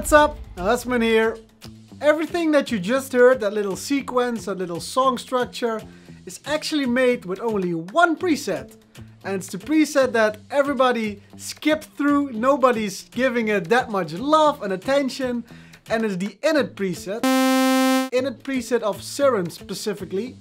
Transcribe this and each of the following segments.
What's up? Husman here. Everything that you just heard, that little sequence, that little song structure, is actually made with only one preset. And it's the preset that everybody skipped through, nobody's giving it that much love and attention, and it's the INIT preset. INIT preset of Siren specifically.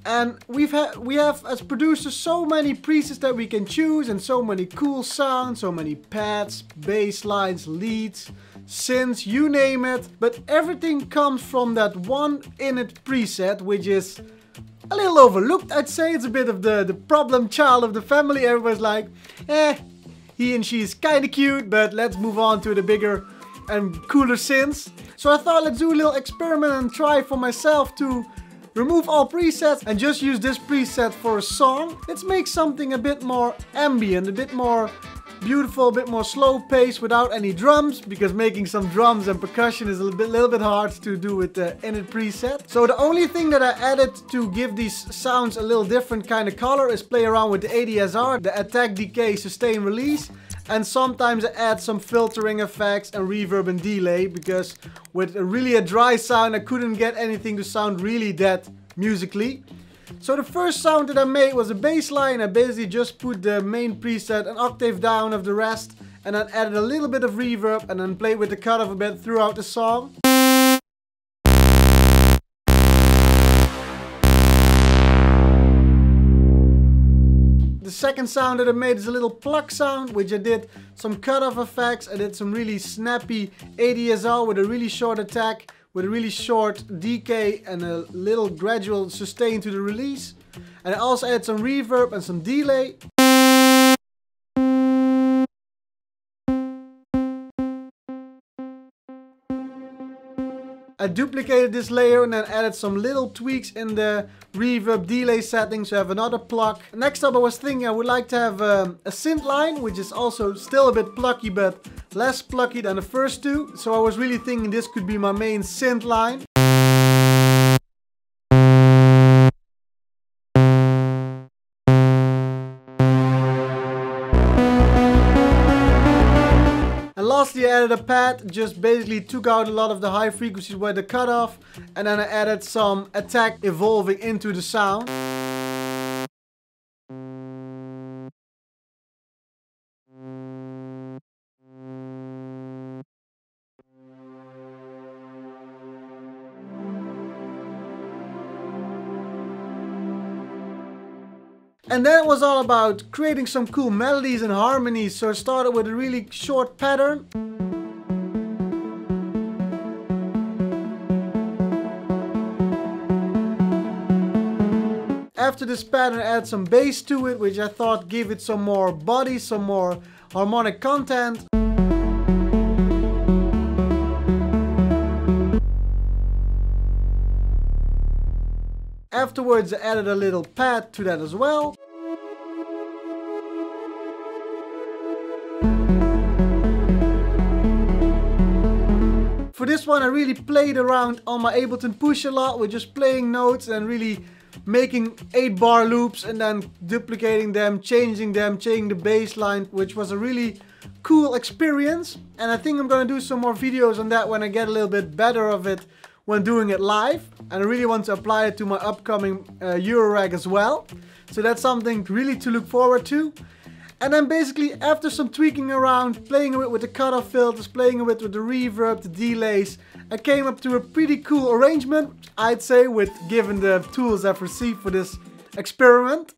And we have as producers so many presets that we can choose, and so many cool sounds, so many pads, bass lines, leads, synths, you name it. But everything comes from that one INIT preset, which is a little overlooked, I'd say. It's a bit of the problem child of the family. Everybody's like, he and she is kinda cute, but let's move on to the bigger and cooler synths. So I thought, let's do a little experiment and try for myself to remove all presets and just use this preset for a song. Let's make something a bit more ambient, a bit more beautiful, a bit more slow paced without any drums, because making some drums and percussion is a little bit hard to do with the INIT preset. So the only thing that I added to give these sounds a little different kind of color is play around with the ADSR, the attack, decay, sustain, release. And sometimes I add some filtering effects and reverb and delay, because with really a dry sound I couldn't get anything to sound really that musically. So the first sound that I made was a bass line. I basically just put the main preset an octave down of the rest, and then added a little bit of reverb and then played with the cutoff a bit throughout the song. The second sound that I made is a little pluck sound, which I did some cutoff effects. I did some really snappy ADSR with a really short attack, with a really short decay and a little gradual sustain to the release. And I also added some reverb and some delay. I duplicated this layer and then added some little tweaks in the reverb delay settings to have another pluck. Next up, I was thinking I would like to have a synth line, which is also still a bit plucky, but less plucky than the first two. So I was really thinking this could be my main synth line. Lastly, I added a pad, just basically took out a lot of the high frequencies where the cutoff, and then I added some attack evolving into the sound. And then it was all about creating some cool melodies and harmonies, so I started with a really short pattern. After this pattern, I added some bass to it, which I thought gave it some more body, some more harmonic content. Afterwards, I added a little pad to that as well. For this one, I really played around on my Ableton Push a lot with just playing notes and really making 8-bar loops and then duplicating them, changing the bass line, which was a really cool experience. And I think I'm gonna do some more videos on that when I get a little bit better of it when doing it live. And I really want to apply it to my upcoming Eurorag as well. So that's something really to look forward to. And then basically after some tweaking around, playing with the cutoff filters, playing with the reverb, the delays, I came up to a pretty cool arrangement, I'd say, with given the tools I've received for this experiment.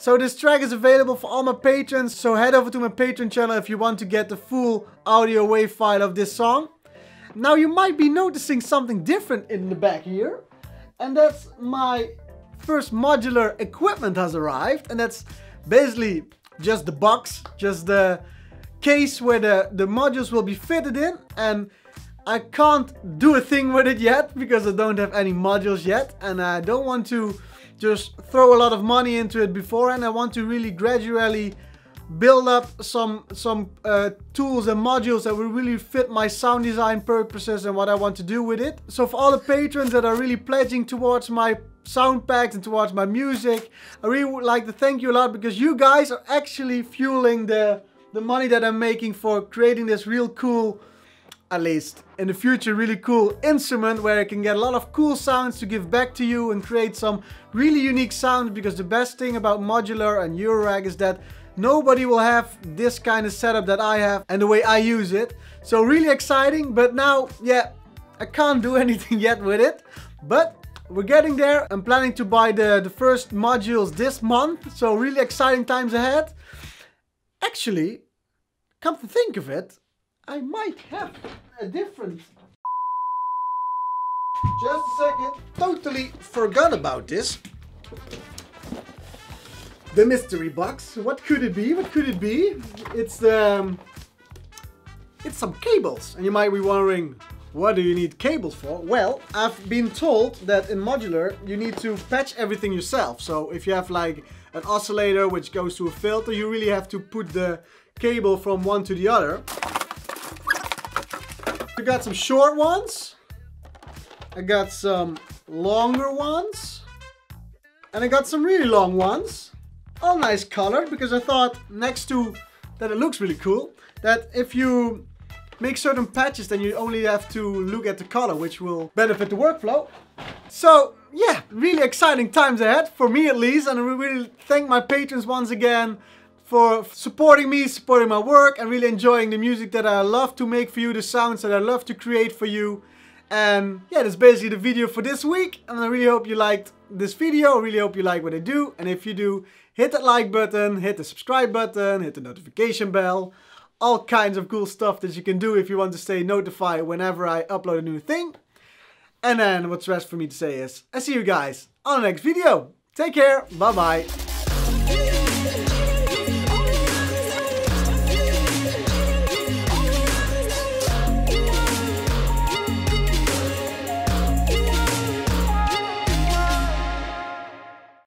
So this track is available for all my patrons, so head over to my Patreon channel if you want to get the full audio wave file of this song. Now you might be noticing something different in the back here, and that's my first modular equipment has arrived, and that's basically just the box, just the case where the modules will be fitted in, and I can't do a thing with it yet because I don't have any modules yet, and I don't want to just throw a lot of money into it beforehand. I want to really gradually build up some tools and modules that will really fit my sound design purposes and what I want to do with it. So for all the patrons that are really pledging towards my sound packs and towards my music, I really would like to thank you a lot, because you guys are actually fueling the money that I'm making for creating this real cool, at least in the future, really cool instrument where I can get a lot of cool sounds to give back to you and create some really unique sounds. Because the best thing about Modular and Eurorag is that nobody will have this kind of setup that I have and the way I use it. So really exciting, but now, yeah, I can't do anything yet with it, but we're getting there. I'm planning to buy the first modules this month, so really exciting times ahead. Actually, come to think of it, I might have a different... Just a second. Totally forgot about this. The mystery box. What could it be? What could it be? It's some cables. And you might be wondering, what do you need cables for? Well, I've been told that in Modular you need to patch everything yourself. So if you have like an oscillator which goes to a filter, you really have to put the cable from one to the other. I got some short ones, I got some longer ones, and I got some really long ones. All nice colored, because I thought next to that it looks really cool, that if you make certain patches then you only have to look at the color, which will benefit the workflow. So yeah, really exciting times ahead, for me at least, and I really thank my patrons once again for supporting me, supporting my work, and really enjoying the music that I love to make for you, the sounds that I love to create for you. And yeah, that's basically the video for this week, and I really hope you liked this video. I really hope you like what I do, and if you do, hit that like button, hit the subscribe button, hit the notification bell. All kinds of cool stuff that you can do if you want to stay notified whenever I upload a new thing. And then what's rest for me to say is, I see you guys on the next video. Take care, bye bye.